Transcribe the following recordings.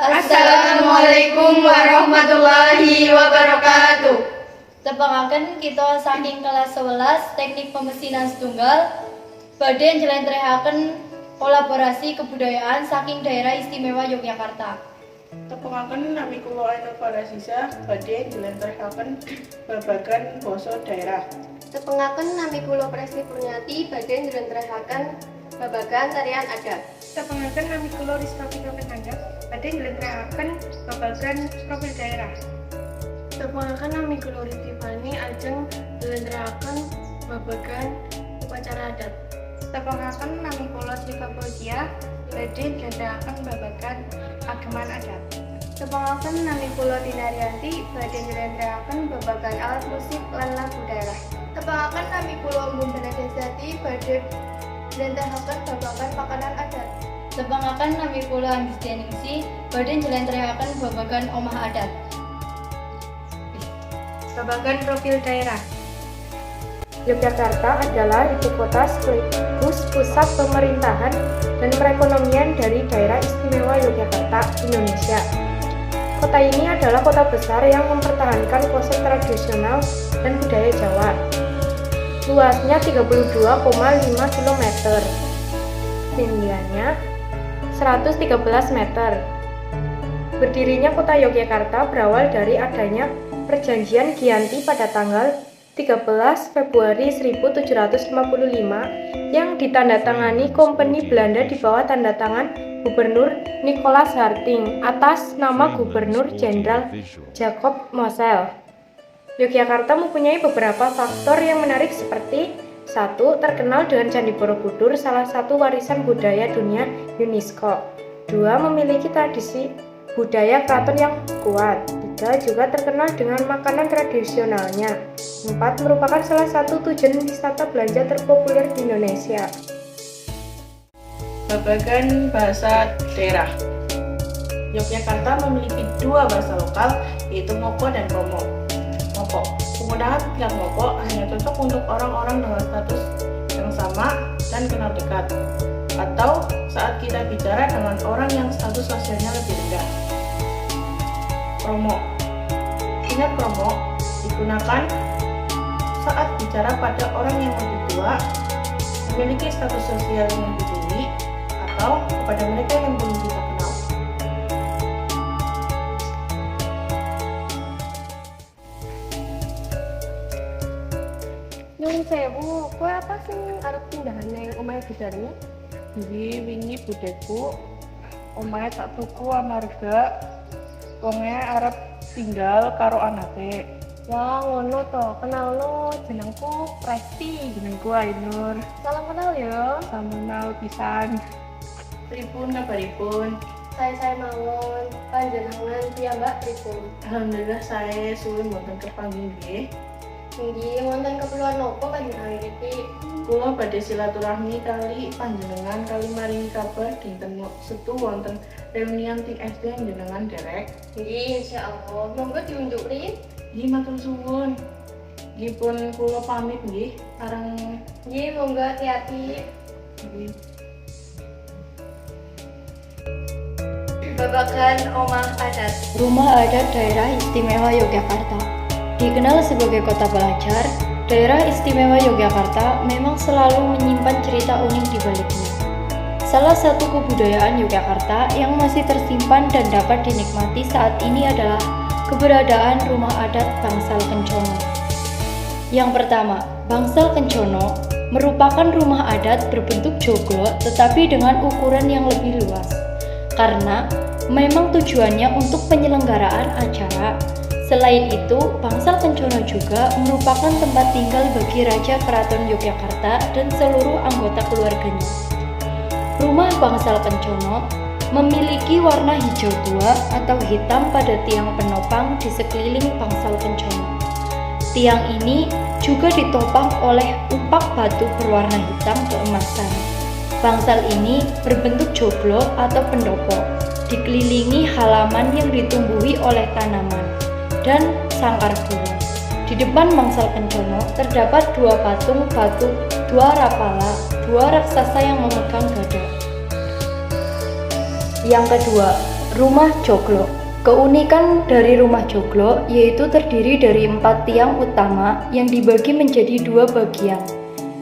Assalamualaikum warahmatullahi wabarakatuh. Tepangaken kita saking kelas 11 Teknik Pemesinan Setunggal badhe njlentrehaken kolaborasi kebudayaan saking Daerah Istimewa Yogyakarta. Tepangaken nami kula Ainur Farasisa badhe njlentrehaken babagan basa daerah. Tepangaken nami kula Presti Purniati badhe njlentrehaken babagan tarian adat. Tepangaken nami kula Rizka Fitri Penanda badhe njlentrehaken babagan profil daerah. Tepangaken nami kula Riti Fani ajeng njlentrehaken babagan upacara adat. Tepangaken nami kula Syifa Fauzia badhe njlentrehaken babagan ageman adat. Tepangaken nami kula Tina Rianti badhe njlentrehaken babagan alat musik lan lagu daerah. Tepangaken nami kula Umbun Benedesati badhe njlentrehaken babagan makanan adat. Tepangaken nami kula Andis Deningsi badhe njlentrehaken babagan omah adat. Babagan profil daerah. Yogyakarta adalah ibu kota sekaligus pusat pemerintahan dan perekonomian dari Daerah Istimewa Yogyakarta, Indonesia. Kota ini adalah kota besar yang mempertahankan konsep tradisional dan budaya Jawa. Luasnya 32,5 km, ketinggiannya 113 meter. Berdirinya kota Yogyakarta berawal dari adanya Perjanjian Giyanti pada tanggal 13 Februari 1755 yang ditandatangani Kompeni Belanda di bawah tanda tangan Gubernur Nicolas Harting atas nama Gubernur Jenderal Jacob Mosel. Yogyakarta mempunyai beberapa faktor yang menarik seperti 1. Terkenal dengan Candi Borobudur, salah satu warisan budaya dunia UNESCO. 2. Memiliki tradisi budaya keraton yang kuat. 3. Juga terkenal dengan makanan tradisionalnya. 4. Merupakan salah satu tujuan wisata belanja terpopuler di Indonesia. Babagan bahasa daerah. Yogyakarta memiliki dua bahasa lokal, yaitu Moko dan Pomo. Moko. Penggunaan pilihan Moko hanya cocok untuk orang-orang dengan status yang sama dan kenal dekat, atau saat kita bicara dengan orang yang status sosialnya lebih rendah. Promo. Ingat promo digunakan saat bicara pada orang yang lebih tua, memiliki status sosial yang lebih tinggi, atau kepada mereka yang belum kita kenal. Nyun sewu, kowe apa sing arep pindahan nang omahe budharnya? Wingi budeku omahe tak tuku amarga wonge arep tinggal karo anake. Wah, ngono to. Kenalno, jenengku Presti. Jenengku Ainur. Salam kenal ya. Samunal pisan. Pripun kabaripun? Saya mawon. Panjenengan piyambak pripun? Alhamdulillah saya suwe mboten kepanggih nggih. Inggih wonten keperluan napa panjenengan iki? Kula badhe silaturahmi kali panjenengan kali maringi kabar dinten Setu wonten reunian ting SD jenengan derek. Inggih, insyaallah. Monggo diunjuk ri. Nggih matur suwun. Nggih pun kula pamit nggih. Areng Nggih, monggo hati-hati. nggih. Babagan omah adat. Rumah Adat Daerah Istimewa Yogyakarta. Dikenal sebagai kota pelajar, Daerah Istimewa Yogyakarta memang selalu menyimpan cerita unik di baliknya. Salah satu kebudayaan Yogyakarta yang masih tersimpan dan dapat dinikmati saat ini adalah keberadaan rumah adat Bangsal Kencono. Yang pertama, Bangsal Kencono merupakan rumah adat berbentuk joglo tetapi dengan ukuran yang lebih luas. Karena memang tujuannya untuk penyelenggaraan acara. Selain itu, Bangsal Kencono juga merupakan tempat tinggal bagi Raja Keraton Yogyakarta dan seluruh anggota keluarganya. Rumah Bangsal Kencono memiliki warna hijau tua atau hitam pada tiang penopang di sekeliling Bangsal Kencono. Tiang ini juga ditopang oleh umpak batu berwarna hitam keemasan. Bangsal ini berbentuk joglo atau pendopo, dikelilingi halaman yang ditumbuhi oleh tanaman dan sangkar burung. Di depan Bangsal Kencono terdapat dua patung batu, dua rapala, dua raksasa yang memegang gada. Yang kedua, rumah joglo. Keunikan dari rumah joglo yaitu terdiri dari 4 tiang utama yang dibagi menjadi 2 bagian.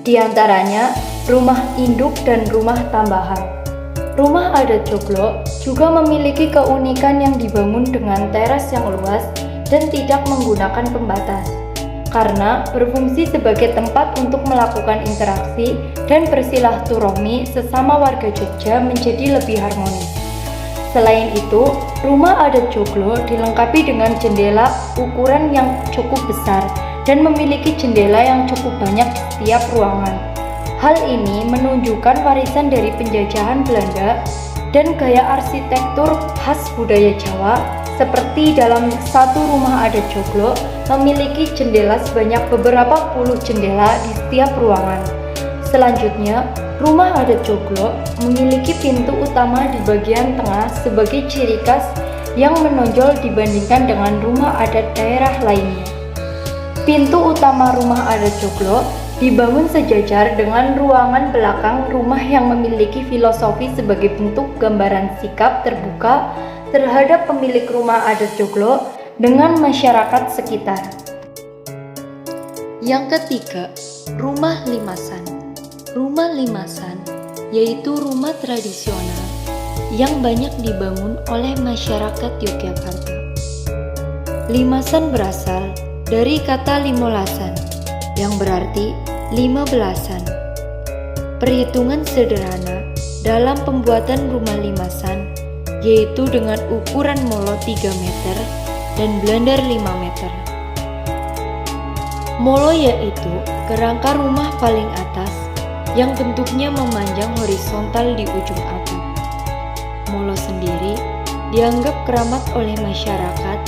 Di antaranya rumah induk dan rumah tambahan. Rumah adat joglo juga memiliki keunikan yang dibangun dengan teras yang luas dan tidak menggunakan pembatas, karena berfungsi sebagai tempat untuk melakukan interaksi dan bersilaturahmi sesama warga Jogja menjadi lebih harmonis. Selain itu, rumah adat joglo dilengkapi dengan jendela ukuran yang cukup besar dan memiliki jendela yang cukup banyak di setiap ruangan. Hal ini menunjukkan warisan dari penjajahan Belanda dan gaya arsitektur khas budaya Jawa, seperti dalam satu rumah adat joglo memiliki jendela sebanyak beberapa puluh jendela di setiap ruangan. Selanjutnya, rumah adat joglo memiliki pintu utama di bagian tengah sebagai ciri khas yang menonjol dibandingkan dengan rumah adat daerah lainnya. Pintu utama rumah adat joglo dibangun sejajar dengan ruangan belakang rumah yang memiliki filosofi sebagai bentuk gambaran sikap terbuka terhadap pemilik rumah adat joglo dengan masyarakat sekitar. Yang ketiga, rumah limasan. Rumah limasan yaitu rumah tradisional yang banyak dibangun oleh masyarakat Yogyakarta. Limasan berasal dari kata limolasan yang berarti 15-an. Perhitungan sederhana dalam pembuatan rumah limasan yaitu dengan ukuran molo 3 meter dan blunder 5 meter. Molo yaitu kerangka rumah paling atas yang bentuknya memanjang horizontal di ujung atap. Molo sendiri dianggap keramat oleh masyarakat,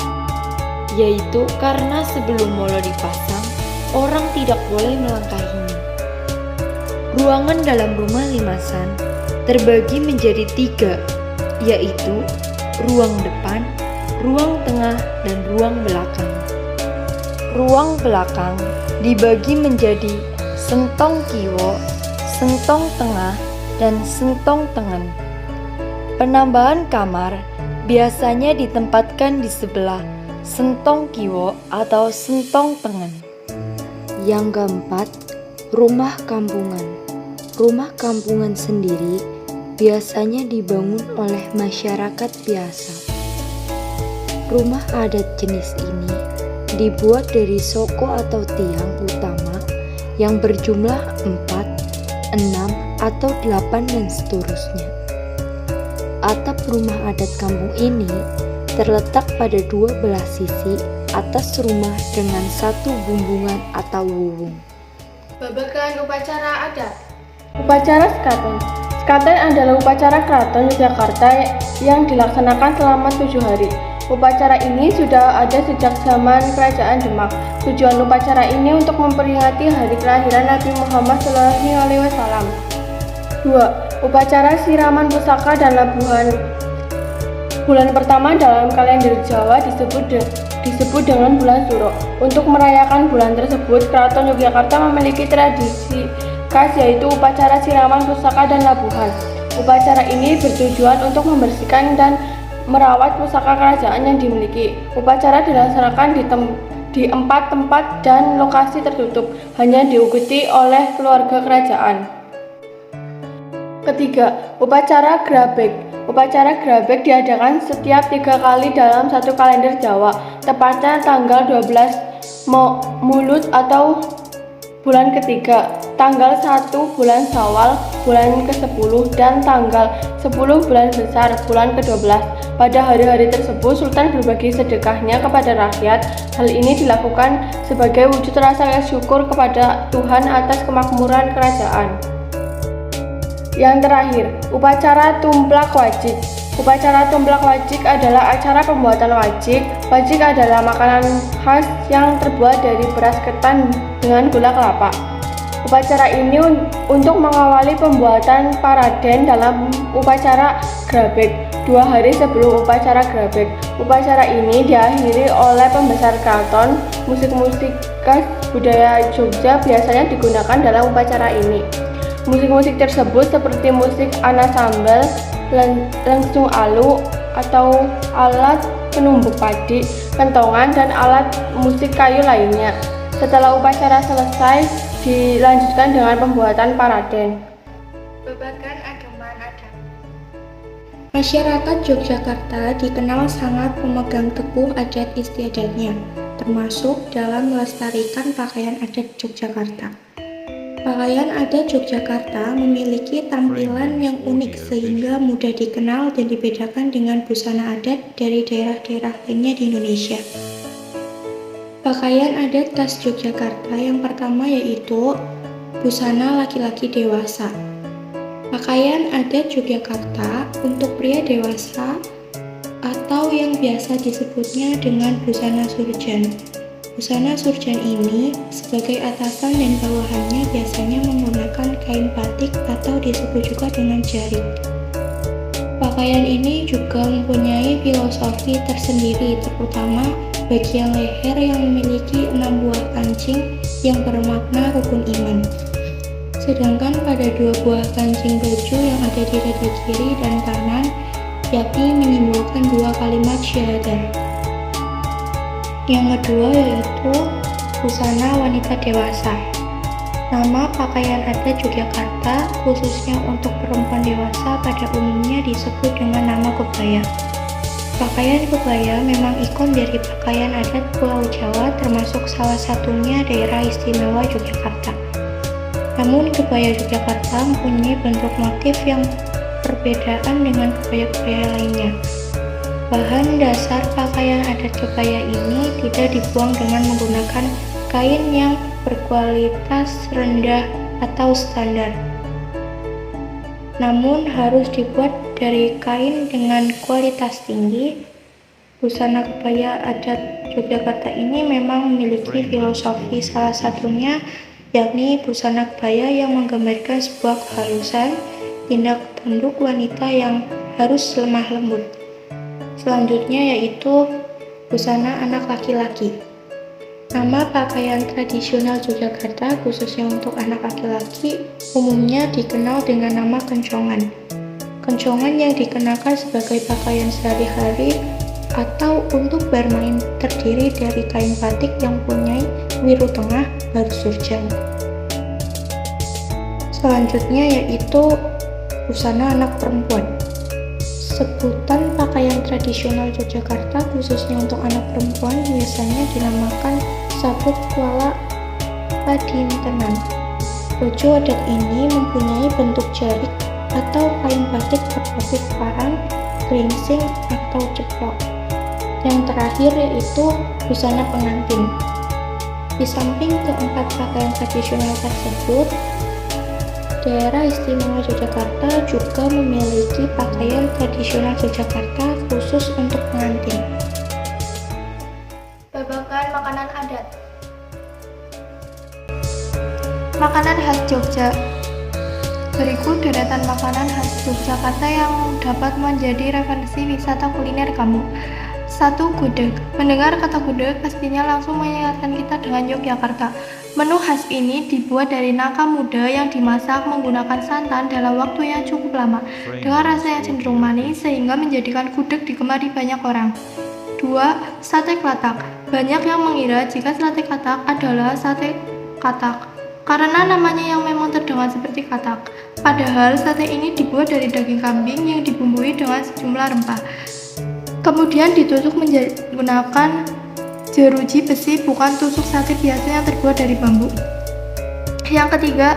yaitu karena sebelum molo dipasang, orang tidak boleh melangkahinya. Ruangan dalam rumah limasan terbagi menjadi 3, yaitu ruang depan, ruang tengah, dan ruang belakang. Ruang belakang dibagi menjadi sentong kiwo, sentong tengah, dan sentong tengen. Penambahan kamar biasanya ditempatkan di sebelah sentong kiwo atau sentong tengen. Yang keempat, rumah kampungan. Rumah kampungan sendiri biasanya dibangun oleh masyarakat biasa. Rumah adat jenis ini dibuat dari soko atau tiang utama yang berjumlah 4, 6, atau 8 dan seterusnya. Atap rumah adat kampung ini terletak pada 2 belah sisi atas rumah dengan 1 bumbungan atau wuwung. Babagan upacara adat. Upacara Sekaten. Sekaten adalah upacara keraton Yogyakarta yang dilaksanakan selama 7 hari. Upacara ini sudah ada sejak zaman Kerajaan Demak. Tujuan upacara ini untuk memperingati hari kelahiran Nabi Muhammad SAW. 2. Upacara siraman pusaka dan labuhan. Bulan pertama dalam kalender Jawa disebut dengan bulan Suro. Untuk merayakan bulan tersebut, Keraton Yogyakarta memiliki tradisi khas yaitu upacara siraman pusaka dan labuhan. Upacara ini bertujuan untuk membersihkan dan merawat pusaka kerajaan yang dimiliki. Upacara dilaksanakan di 4 tempat dan lokasi tertutup, hanya diikuti oleh keluarga kerajaan. Ketiga, upacara grabek. Upacara grabek diadakan setiap 3 kali dalam 1 kalender Jawa, tepatnya tanggal 12 Mulut atau bulan ketiga, tanggal 1 bulan Syawal bulan ke-10, dan tanggal 10 bulan Besar bulan ke-12. Pada hari-hari tersebut, Sultan berbagi sedekahnya kepada rakyat. Hal ini dilakukan sebagai wujud rasa syukur kepada Tuhan atas kemakmuran kerajaan. Yang terakhir, upacara tumplak wajik. Upacara tumplak wajik adalah acara pembuatan wajik. Wajik adalah makanan khas yang terbuat dari beras ketan dengan gula kelapa. Upacara ini untuk mengawali pembuatan paraden dalam upacara grabek 2 hari sebelum upacara grabek. Upacara ini diakhiri oleh pembesar keraton. Musik-musik khas budaya Jogja biasanya digunakan dalam upacara ini. Musik-musik tersebut seperti musik Ana Sambal, Lengsung Alu, atau alat penumbuk padi, kentongan, dan alat musik kayu lainnya. Setelah upacara selesai, dilanjutkan dengan pembuatan paraden. Babagan Ageman Adat. Masyarakat Yogyakarta dikenal sangat memegang teguh adat istiadatnya, termasuk dalam melestarikan pakaian adat Yogyakarta. Pakaian adat Yogyakarta memiliki tampilan yang unik sehingga mudah dikenal dan dibedakan dengan busana adat dari daerah-daerah lainnya di Indonesia. Pakaian adat khas Yogyakarta yang pertama yaitu busana laki-laki dewasa. Pakaian adat Yogyakarta untuk pria dewasa atau yang biasa disebutnya dengan busana surjan. Busana surjan ini sebagai atasan dan bawahannya biasanya menggunakan kain batik atau disebut juga dengan jarik. Pakaian ini juga mempunyai filosofi tersendiri, terutama bagian leher yang memiliki 6 buah kancing yang bermakna rukun iman. Sedangkan pada 2 buah kancing baju yang ada di dada kiri dan kanan, yakni menyimbolkan 2 kalimat syahadat. Yang kedua yaitu busana wanita dewasa. Nama pakaian adat Yogyakarta khususnya untuk perempuan dewasa pada umumnya disebut dengan nama kebaya. Pakaian kebaya memang ikon dari pakaian adat Pulau Jawa, termasuk salah satunya daerah istimewa Yogyakarta. Namun kebaya Yogyakarta mempunyai bentuk motif yang perbedaan dengan kebaya-kebaya lainnya. Bahan dasar pakaian adat kebaya ini tidak dibuang dengan menggunakan kain yang berkualitas rendah atau standar, namun harus dibuat dari kain dengan kualitas tinggi. Busana kebaya adat Yogyakarta ini memang memiliki filosofi, salah satunya yakni busana kebaya yang menggambarkan sebuah kehalusan, tindak tanduk wanita yang harus lemah lembut. Selanjutnya yaitu busana anak laki-laki. Nama pakaian tradisional Yogyakarta khususnya untuk anak laki-laki umumnya dikenal dengan nama kencongan. Kencongan yang dikenakan sebagai pakaian sehari-hari atau untuk bermain terdiri dari kain batik yang mempunyai wiru tengah baris surjan. Selanjutnya yaitu busana anak perempuan. Sebutan pakaian tradisional Yogyakarta khususnya untuk anak perempuan biasanya dinamakan sabuk kuala padintenan. Baju adat ini mempunyai bentuk jarik atau kain batik bermotif parang, geringsing, atau ceplok. Yang terakhir yaitu busana pengantin. Di samping keempat pakaian tradisional tersebut, daerah istimewa Yogyakarta juga memiliki pakaian tradisional Yogyakarta khusus untuk pengantin. Babagan makanan adat. Makanan khas Jogja. Berikut deretan makanan khas Yogyakarta yang dapat menjadi referensi wisata kuliner kamu. 1. Gudeg. Mendengar kata gudeg pastinya langsung mengingatkan kita dengan Yogyakarta. Menu khas ini dibuat dari nangka muda yang dimasak menggunakan santan dalam waktu yang cukup lama dengan rasa yang cenderung manis sehingga menjadikan gudeg digemari banyak orang. 2. Sate klatak. Banyak yang mengira jika sate klatak adalah sate katak karena namanya yang memang terdengar seperti katak. Padahal sate ini dibuat dari daging kambing yang dibumbui dengan sejumlah rempah. Kemudian ditusuk menggunakan jeruji besi, bukan tusuk sate biasa yang terbuat dari bambu. Yang ketiga,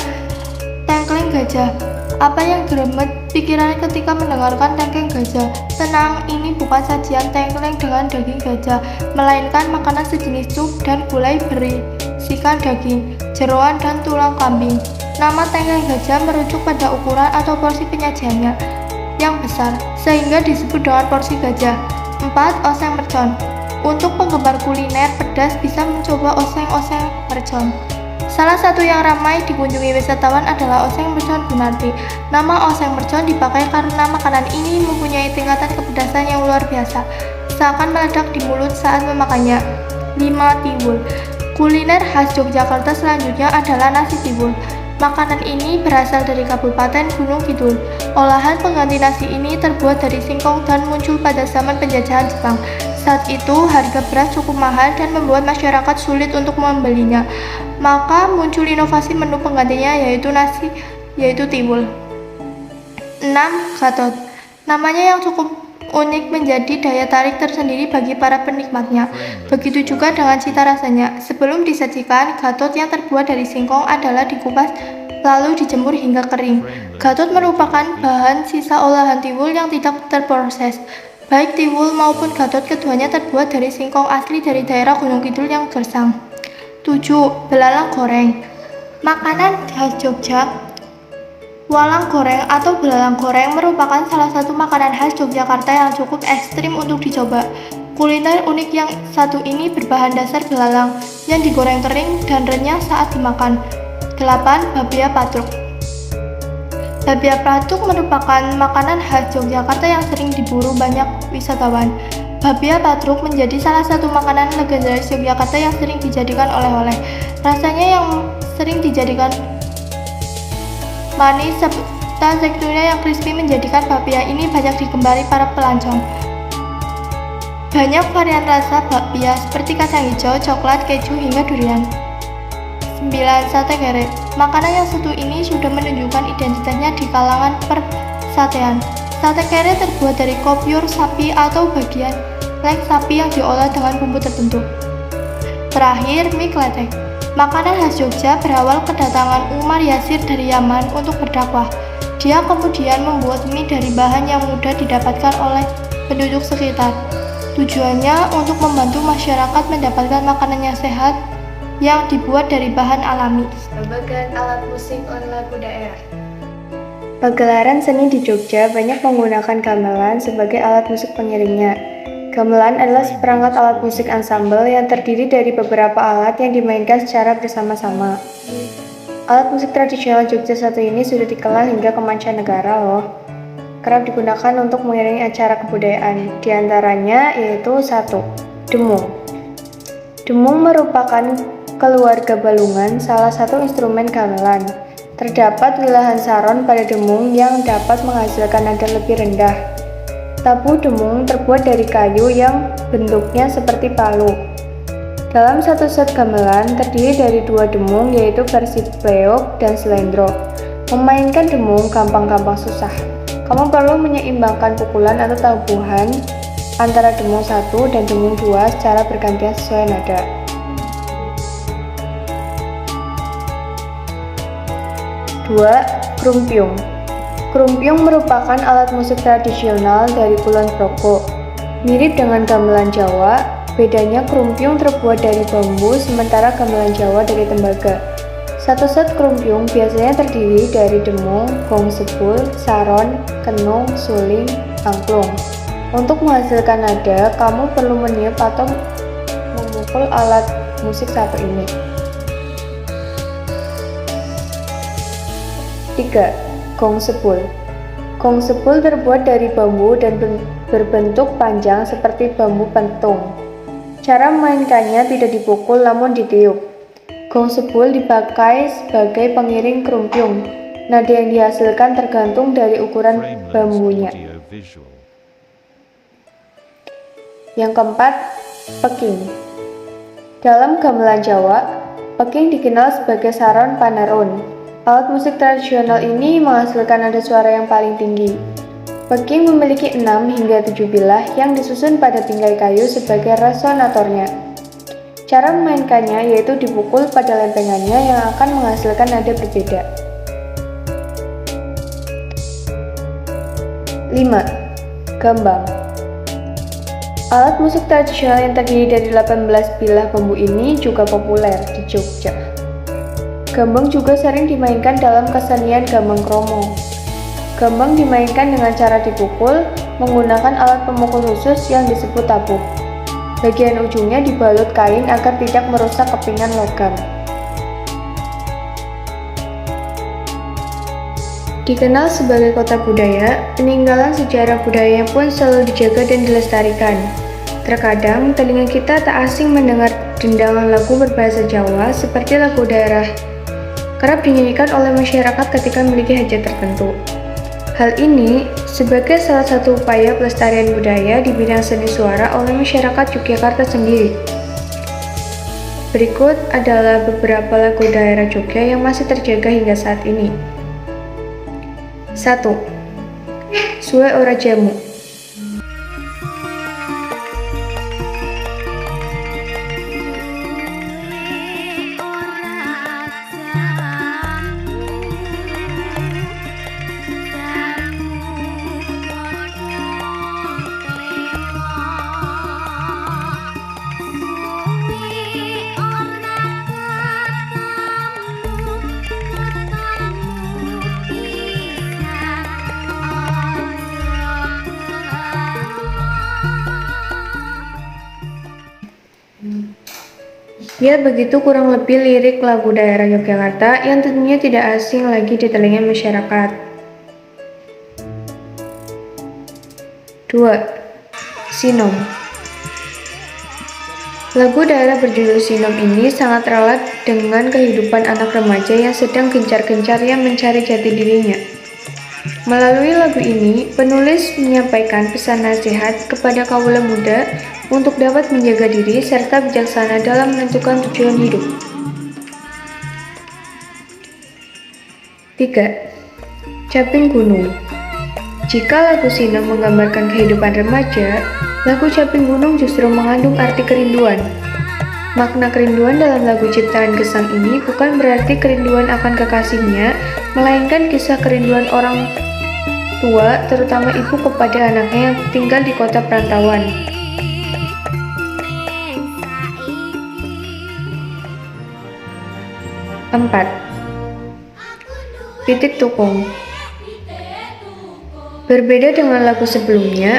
tengkleng gajah. Apa yang geremet pikirannya ketika mendengarkan tengkleng gajah? Tenang, ini bukan sajian tengkleng dengan daging gajah, melainkan makanan sejenis sup dan gulai berisikan daging, jeroan, dan tulang kambing. Nama tengkleng gajah merujuk pada ukuran atau porsi penyajiannya yang besar, sehingga disebut dengan porsi gajah. 4. Oseng mercon. Untuk penggemar kuliner pedas bisa mencoba oseng-oseng mercon. Salah satu yang ramai dikunjungi wisatawan adalah oseng mercon Gunarti. Nama oseng mercon dipakai karena makanan ini mempunyai tingkatan kepedasan yang luar biasa, seakan meledak di mulut saat memakannya. 5. Tiwul. Kuliner khas Yogyakarta selanjutnya adalah nasi tiwul. Makanan ini berasal dari Kabupaten Gunung Kidul. Olahan pengganti nasi ini terbuat dari singkong dan muncul pada zaman penjajahan Jepang. Saat itu harga beras cukup mahal dan membuat masyarakat sulit untuk membelinya. Maka muncul inovasi menu penggantinya yaitu tiwul. 6. Gatot. Namanya yang cukup unik menjadi daya tarik tersendiri bagi para penikmatnya. Begitu juga dengan cita rasanya. Sebelum disajikan, gatot yang terbuat dari singkong adalah dikupas lalu dijemur hingga kering. Gatot merupakan bahan sisa olahan tiwul yang tidak terproses. Baik tiwul maupun gatot keduanya terbuat dari singkong asli dari daerah Gunung Kidul yang gersang. 7. Belalang goreng. Makanan khas Jogja. Walang goreng atau belalang goreng merupakan salah satu makanan khas Yogyakarta yang cukup ekstrim untuk dicoba. Kuliner unik yang satu ini berbahan dasar belalang yang digoreng kering dan renyah saat dimakan. 8. Bapia patruk. Bapia patruk merupakan makanan khas Yogyakarta yang sering diburu banyak wisatawan. Bapia patruk menjadi salah satu makanan legendaris Yogyakarta yang sering dijadikan oleh-oleh. Rasanya yang sering dijadikan manis serta teksturnya yang crispy menjadikan bapia ini banyak digemari para pelancong. Banyak varian rasa bapia seperti kacang hijau, coklat, keju, hingga durian. 9. Sate kere. Makanan yang satu ini sudah menunjukkan identitasnya di kalangan persatean. Sate kere terbuat dari kopior sapi atau bagian leg sapi yang diolah dengan bumbu tertentu. Terakhir, mie kletek. Makanan khas Jogja berawal kedatangan Umar Yasir dari Yaman untuk berdakwah. Dia kemudian membuat mie dari bahan yang mudah didapatkan oleh penduduk sekitar. Tujuannya untuk membantu masyarakat mendapatkan makanan yang sehat yang dibuat dari bahan alami. Babagan alat musik on lagu daerah. Pagelaran seni di Jogja banyak menggunakan gamelan sebagai alat musik pengiringnya. Gamelan adalah seperangkat alat musik ansambel yang terdiri dari beberapa alat yang dimainkan secara bersama-sama. Alat musik tradisional Jogja satu ini sudah dikenal hingga ke mancanegara loh. Kerap digunakan untuk mengiringi acara kebudayaan, di antaranya yaitu 1. Demung. Demung merupakan keluarga balungan, salah satu instrumen gamelan. Terdapat wilahan saron pada demung yang dapat menghasilkan nada lebih rendah. Tabu demung terbuat dari kayu yang bentuknya seperti palu. Dalam satu set gamelan terdiri dari 2 demung yaitu versi pleok dan slendro. Memainkan demung gampang-gampang susah. Kamu perlu menyeimbangkan pukulan atau tabuhan antara demung 1 dan demung 2 secara bergantian sesuai nada. Krumpiung. Krumpiung merupakan alat musik tradisional dari Kulon Progo. Mirip dengan gamelan Jawa, bedanya krumpiung terbuat dari bambu sementara gamelan Jawa dari tembaga. Satu set krumpiung biasanya terdiri dari demung, gong sepul, saron, kenung, suling, angklung. Untuk menghasilkan nada, kamu perlu meniup atau memukul alat musik satu ini. 3. Gong sepul. Gong sepul terbuat dari bambu dan berbentuk panjang seperti bambu pentung. Cara memainkannya tidak dipukul namun ditiup. Gong sepul dipakai sebagai pengiring krumpiung. Nada yang dihasilkan tergantung dari ukuran bambunya. Yang keempat, peking. Dalam gamelan Jawa, peking dikenal sebagai saron panarun. Alat musik tradisional ini menghasilkan nada suara yang paling tinggi. Peking memiliki 6 hingga 7 bilah yang disusun pada bingkai kayu sebagai resonatornya. Cara memainkannya yaitu dipukul pada lempengannya yang akan menghasilkan nada berbeda. 5. Gambang. Alat musik tradisional yang terdiri dari 18 bilah bambu ini juga populer di Jogja. Gambang juga sering dimainkan dalam kesenian gambang kromo. Gambang dimainkan dengan cara dipukul menggunakan alat pemukul khusus yang disebut tabuh. Bagian ujungnya dibalut kain agar tidak merusak kepingan logam. Dikenal sebagai kota budaya, peninggalan sejarah budayanya pun selalu dijaga dan dilestarikan. Terkadang, telinga kita tak asing mendengar dendaman lagu berbahasa Jawa seperti lagu daerah kerap dinyanyikan oleh masyarakat ketika memiliki hajat tertentu. Hal ini sebagai salah satu upaya pelestarian budaya di bidang seni suara oleh masyarakat Yogyakarta sendiri. Berikut adalah beberapa lagu daerah Jogja yang masih terjaga hingga saat ini. 1. Suwe Ora Jamu. Ya, begitu kurang lebih lirik lagu daerah Yogyakarta yang tentunya tidak asing lagi di telinga masyarakat. 2. Sinom. Lagu daerah berjudul Sinom ini sangat relate dengan kehidupan anak remaja yang sedang gencar-gencarnya mencari jati dirinya. Melalui lagu ini, penulis menyampaikan pesan nasihat kepada kaula muda untuk dapat menjaga diri serta bijaksana dalam menentukan tujuan hidup. 3. Caping Gunung. Jika lagu Sinom menggambarkan kehidupan remaja, lagu Caping Gunung justru mengandung arti kerinduan. Makna kerinduan dalam lagu ciptaan Gesang ini bukan berarti kerinduan akan kekasihnya, melainkan kisah kerinduan orang tua, terutama ibu kepada anaknya yang tinggal di kota perantauan. 4. Pitik Tukung. Berbeda dengan lagu sebelumnya,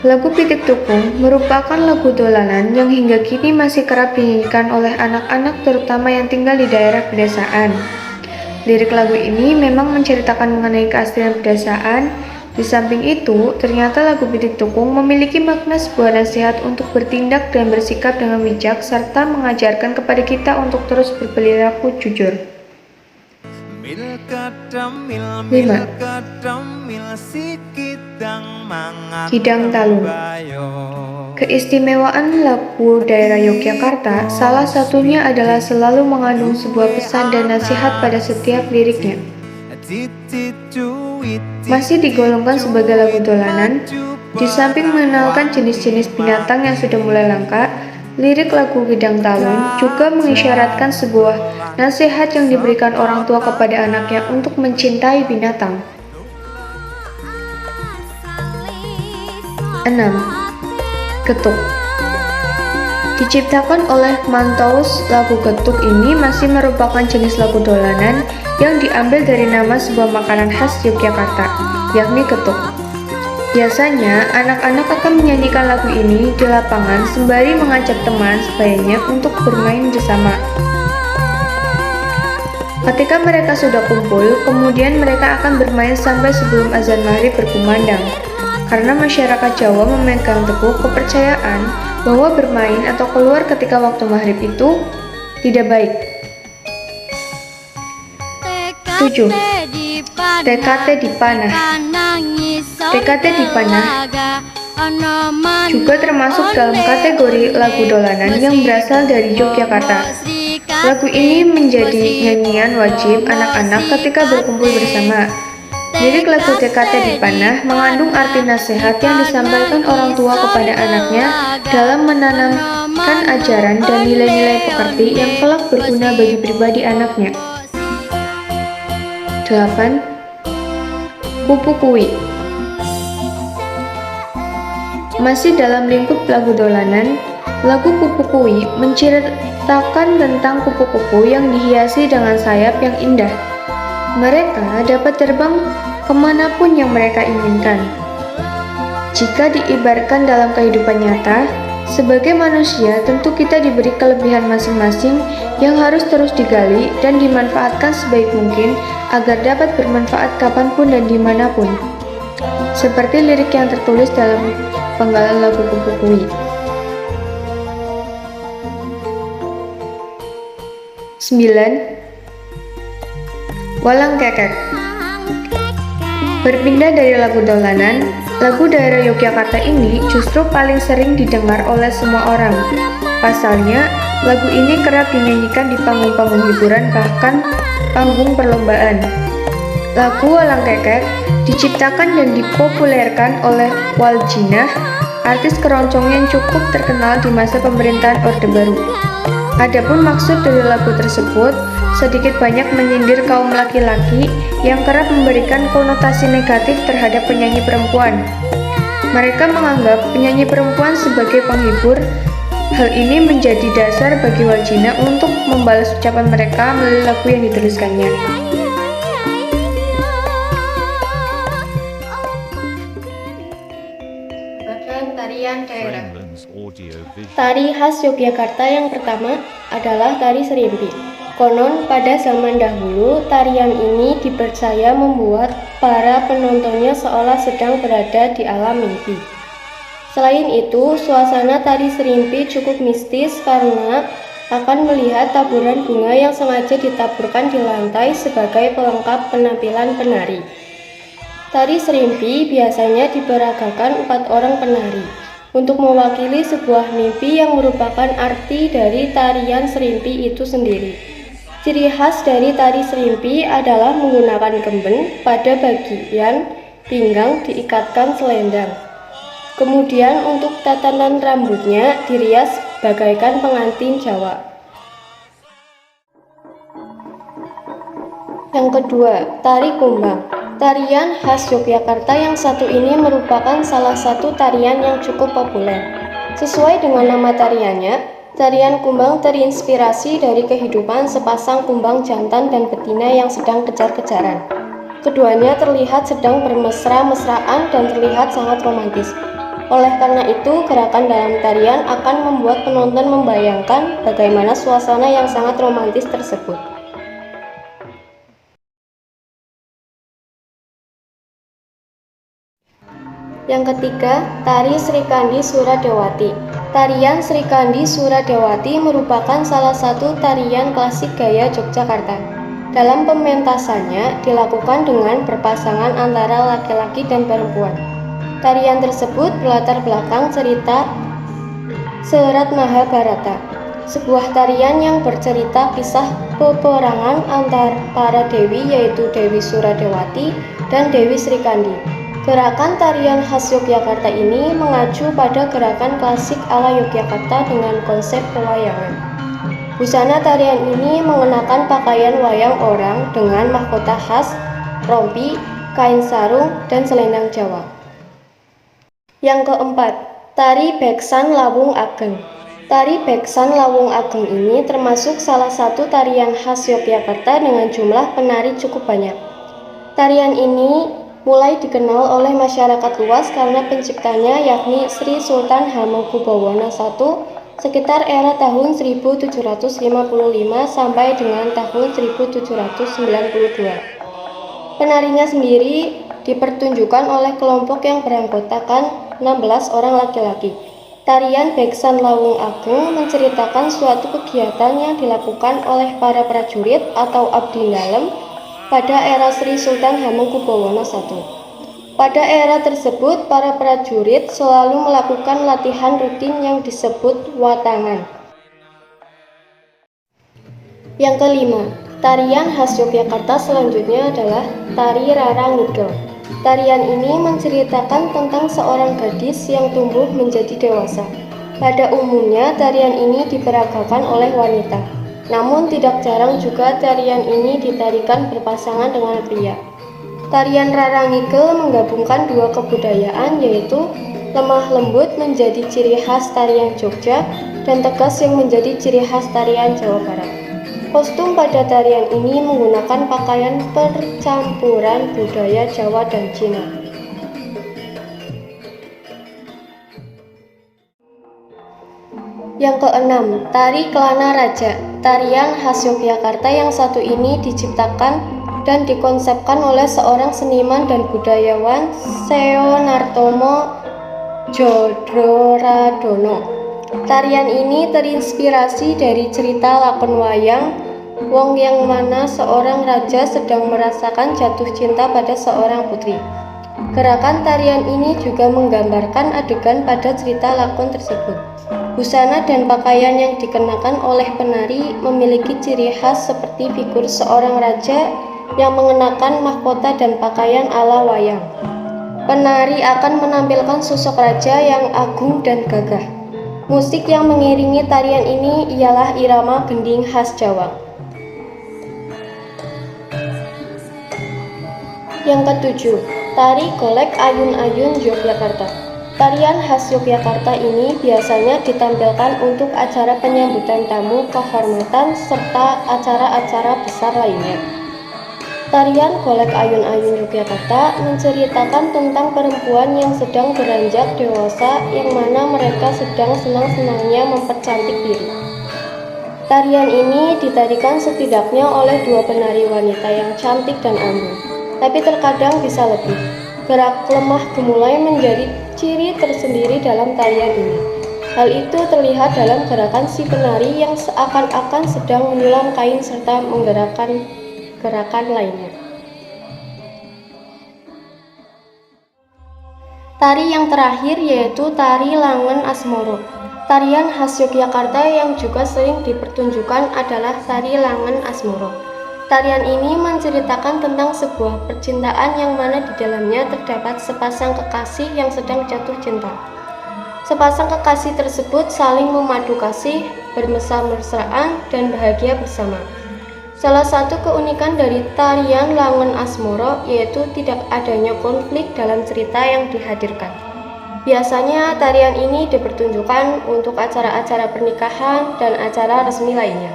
lagu Pitik Tukung merupakan lagu dolanan yang hingga kini masih kerap dinyanyikan oleh anak-anak terutama yang tinggal di daerah pedesaan. Lirik lagu ini memang menceritakan mengenai keaslian pedesaan. Di samping itu, ternyata lagu Pitik Tukung memiliki makna sebuah nasihat untuk bertindak dan bersikap dengan bijak serta mengajarkan kepada kita untuk terus berperilaku jujur. 5. Kidang Talun. Keistimewaan lagu daerah Yogyakarta salah satunya adalah selalu mengandung sebuah pesan dan nasihat pada setiap liriknya. Masih digolongkan sebagai lagu dolanan, di samping mengenalkan jenis-jenis binatang yang sudah mulai langka, lirik lagu Kidang Talun juga mengisyaratkan sebuah nasihat yang diberikan orang tua kepada anaknya untuk mencintai binatang. 6. Getuk. Diciptakan oleh Mantaus, lagu Getuk ini masih merupakan jenis lagu dolanan yang diambil dari nama sebuah makanan khas Yogyakarta, yakni getuk. Biasanya, anak-anak akan menyanyikan lagu ini di lapangan sembari mengajak teman sebayanya untuk bermain bersama. Ketika mereka sudah kumpul, kemudian mereka akan bermain sampai sebelum azan maghrib berkumandang. Karena masyarakat Jawa memegang teguh kepercayaan bahwa bermain atau keluar ketika waktu maghrib itu tidak baik. 7. TKT Dipanah. TKT Dipanah juga termasuk dalam kategori lagu dolanan yang berasal dari Yogyakarta. Lagu ini menjadi nyanyian wajib anak-anak ketika berkumpul bersama. Lirik lagu TKT Dipanah mengandung arti nasihat yang disampaikan orang tua kepada anaknya dalam menanamkan ajaran dan nilai-nilai pekerti yang kelak berguna bagi pribadi anaknya. 8. Kupu Kuwi. Masih dalam lingkup lagu dolanan, lagu Kupu Kuwi menceritakan tentang kupu-kupu yang dihiasi dengan sayap yang indah. Mereka dapat terbang kemanapun yang mereka inginkan. Jika diibaratkan dalam kehidupan nyata, sebagai manusia tentu kita diberi kelebihan masing-masing yang harus terus digali dan dimanfaatkan sebaik mungkin agar dapat bermanfaat kapanpun dan dimanapun. Seperti lirik yang tertulis dalam penggalan lagu Kupu Kuwi. 9. Walang Kekek. Berpindah dari lagu dolanan, lagu daerah Yogyakarta ini justru paling sering didengar oleh semua orang. Pasalnya, lagu ini kerap dinyanyikan di panggung-panggung hiburan bahkan panggung perlombaan. Lagu Walang Kekek diciptakan dan dipopulerkan oleh Waljina, artis keroncong yang cukup terkenal di masa pemerintahan Orde Baru. Adapun maksud dari lagu tersebut sedikit banyak menyindir kaum laki-laki yang kerap memberikan konotasi negatif terhadap penyanyi perempuan. Mereka menganggap penyanyi perempuan sebagai penghibur. Hal ini menjadi dasar bagi Waljina untuk membalas ucapan mereka melalui lagu yang dituliskannya. Bagian tarian daerah. Tari khas Yogyakarta yang pertama adalah tari serimpi. Konon pada zaman dahulu, tarian ini dipercaya membuat para penontonnya seolah sedang berada di alam mimpi. Selain itu, suasana tari serimpi cukup mistis karena akan melihat taburan bunga yang sengaja ditaburkan di lantai sebagai pelengkap penampilan penari. Tari serimpi biasanya diperagakan 4 orang penari untuk mewakili sebuah mimpi yang merupakan arti dari tarian serimpi itu sendiri. Ciri khas dari tari serimpi adalah menggunakan gemben, pada bagian pinggang diikatkan selendang. Kemudian untuk tatanan rambutnya dirias bagaikan pengantin Jawa. Yang kedua, tari kumbang. Tarian khas Yogyakarta yang satu ini merupakan salah satu tarian yang cukup populer. Sesuai dengan nama tariannya, tarian kumbang terinspirasi dari kehidupan sepasang kumbang jantan dan betina yang sedang kejar-kejaran. Keduanya terlihat sedang bermesra-mesraan dan terlihat sangat romantis. Oleh karena itu, gerakan dalam tarian akan membuat penonton membayangkan bagaimana suasana yang sangat romantis tersebut. Yang ketiga, tari Srikandi Suradewati. Tarian Srikandi Suradewati merupakan salah satu tarian klasik gaya Yogyakarta. Dalam pementasannya dilakukan dengan berpasangan antara laki-laki dan perempuan. Tarian tersebut berlatar belakang cerita Serat Mahabharata, sebuah tarian yang bercerita kisah peperangan antar para dewi yaitu Dewi Suradewati dan Dewi Srikandi. Gerakan tarian khas Yogyakarta ini mengacu pada gerakan klasik ala Yogyakarta dengan konsep pewayangan. Busana tarian ini mengenakan pakaian wayang orang dengan mahkota khas, rompi, kain sarung, dan selendang Jawa. Yang keempat, tari Beksan Lawung Ageng. Tari Beksan Lawung Ageng ini termasuk salah satu tarian khas Yogyakarta dengan jumlah penari cukup banyak. Tarian ini mulai dikenal oleh masyarakat luas karena penciptanya yakni Sri Sultan Hamengkubuwono I sekitar era tahun 1755 sampai dengan tahun 1792. Penarinya sendiri dipertunjukkan oleh kelompok yang beranggotakan 16 orang laki-laki. Tarian Beksan Lawung Ageng menceritakan suatu kegiatan yang dilakukan oleh para prajurit atau abdi dalem pada era Sri Sultan Hamengkubuwono I. Pada era tersebut, para prajurit selalu melakukan latihan rutin yang disebut watangan. Yang kelima, tarian khas Yogyakarta selanjutnya adalah tari Rarangigel. Tarian ini menceritakan tentang seorang gadis yang tumbuh menjadi dewasa. Pada umumnya, tarian ini diperagakan oleh wanita. Namun tidak jarang juga tarian ini ditarikan berpasangan dengan pria. Tarian Rarangigel menggabungkan dua kebudayaan yaitu lemah lembut menjadi ciri khas tarian Jogja dan tegas yang menjadi ciri khas tarian Jawa Barat. Kostum pada tarian ini menggunakan pakaian percampuran budaya Jawa dan Cina. Yang keenam, tari Kelana Raja. Tarian khas Yogyakarta yang satu ini diciptakan dan dikonsepkan oleh seorang seniman dan budayawan Seo Nartomo Djodoradono. Tarian ini terinspirasi dari cerita lakon wayang wong yang mana seorang raja sedang merasakan jatuh cinta pada seorang putri. Gerakan tarian ini juga menggambarkan adegan pada cerita lakon tersebut. Busana dan pakaian yang dikenakan oleh penari memiliki ciri khas seperti figur seorang raja yang mengenakan mahkota dan pakaian ala wayang. Penari akan menampilkan sosok raja yang agung dan gagah. Musik yang mengiringi tarian ini ialah irama gending khas Jawa. Yang ketujuh, tari golek ayun-ayun Yogyakarta. Tarian khas Yogyakarta ini biasanya ditampilkan untuk acara penyambutan tamu, kehormatan, serta acara-acara besar lainnya. Tarian golek ayun-ayun Yogyakarta menceritakan tentang perempuan yang sedang beranjak dewasa yang mana mereka sedang senang-senangnya mempercantik diri. Tarian ini ditarikan setidaknya oleh 2 penari wanita yang cantik dan anggun, tapi terkadang bisa lebih. Gerak lemah gemulai menjadi ciri tersendiri dalam tarian ini. Hal itu terlihat dalam gerakan si penari yang seakan-akan sedang menyulam kain serta menggerakkan gerakan lainnya. Tari yang terakhir yaitu tari Langen Asmoro. Tarian khas Yogyakarta yang juga sering dipertunjukkan adalah tari Langen Asmoro. Tarian ini menceritakan tentang sebuah percintaan yang mana di dalamnya terdapat sepasang kekasih yang sedang jatuh cinta. Sepasang kekasih tersebut saling memadu kasih, bermesra-mesraan, dan bahagia bersama. Salah satu keunikan dari tarian Langen Asmoro yaitu tidak adanya konflik dalam cerita yang dihadirkan. Biasanya tarian ini dipertunjukkan untuk acara-acara pernikahan dan acara resmi lainnya.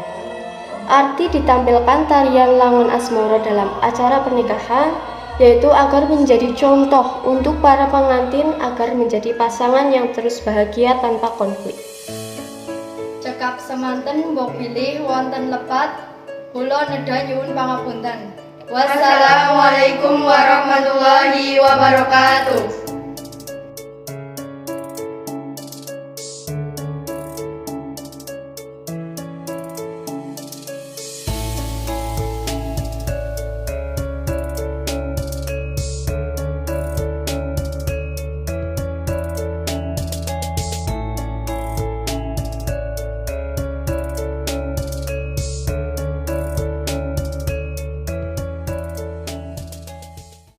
Arti ditampilkan tarian Langen Asmoro dalam acara pernikahan yaitu agar menjadi contoh untuk para pengantin agar menjadi pasangan yang terus bahagia tanpa konflik. Cekap semanten mbok bilih wonten lepat. Kula nedha nyuwun pangapunten. Wassalamualaikum warahmatullahi wabarakatuh.